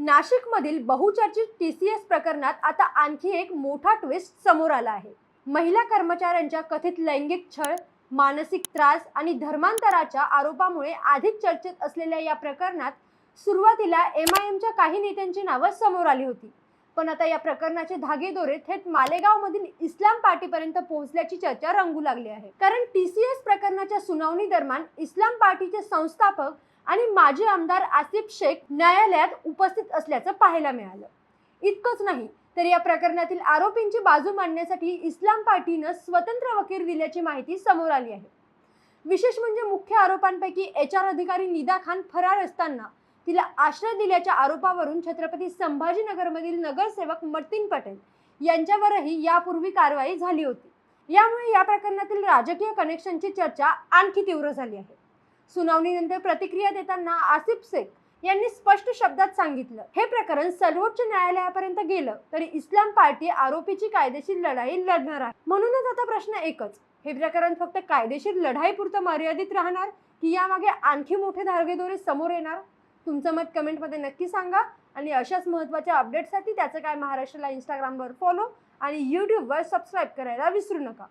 नाशिकमधील बहुचर्चित TCS प्रकरणात आता आणखी एक मोठा ट्विस्ट समोर आला आहे। महिला कर्मचाऱ्यांच्या कथित लैंगिक छळ, मानसिक त्रास आणि धर्मांतराच्या आरोपामुळे आधीच चर्चेत असलेल्या या प्रकरणात सुरुवातीला MIMच्या काही नेत्यांची नावं समोर आली होती। पण आता या प्रकरणाचे धागेदोरे थेट मालेगावमधील इस्लाम पार्टीपर्यंत पोहोचल्याची चर्चा रंगू लागली आहे। कारण TCS प्रकरणाच्या सुनावणी दरम्यान इस्लाम पार्टीचे संस्थापक आणि माजी आमदार आसिफ शेख न्यायालयात उपस्थित असल्याचं पाहायला मिळालं। इतकंच नाही तर या प्रकरणातील आरोपींची बाजू मांडण्यासाठी इस्लाम पार्टीनं स्वतंत्र वकील दिल्याची माहिती समोर आली आहे। विशेष म्हणजे मुख्य आरोपांपैकी HR अधिकारी निदा खान फरार असताना तिला आश्रय दिल्याच्या आरोपावरून छत्रपती संभाजीनगरमधील नगरसेवक मतीन पटेल यांच्यावरही यापूर्वी कारवाई झाली होती। यामुळे या प्रकरणातील राजकीय कनेक्शनची चर्चा आणखी तीव्र झाली आहे। सुनावणीनंतर प्रतिक्रिया देताना आसिफ शेख यांनी स्पष्ट शब्दात सांगितलं, हे प्रकरण सर्वोच्च न्यायालयापर्यंत गेलं तरी इस्लाम पार्टी आरोपीची कायदेशीर लढाई लढणार आहे। म्हणूनच आता प्रश्न एकच, हे प्रकरण फक्त कायदेशीर लढाईपुरतं मर्यादित राहणार की यामागे आणखी मोठे धागेदोरे समोर येणार? तुमचं मत कमेंटमध्ये नक्की सांगा आणि अशाच महत्त्वाच्या अपडेटसाठी त्याचं काय महाराष्ट्राला इंस्टाग्रामवर फॉलो आणि यूट्यूबवर सबस्क्राईब करायला विसरू नका।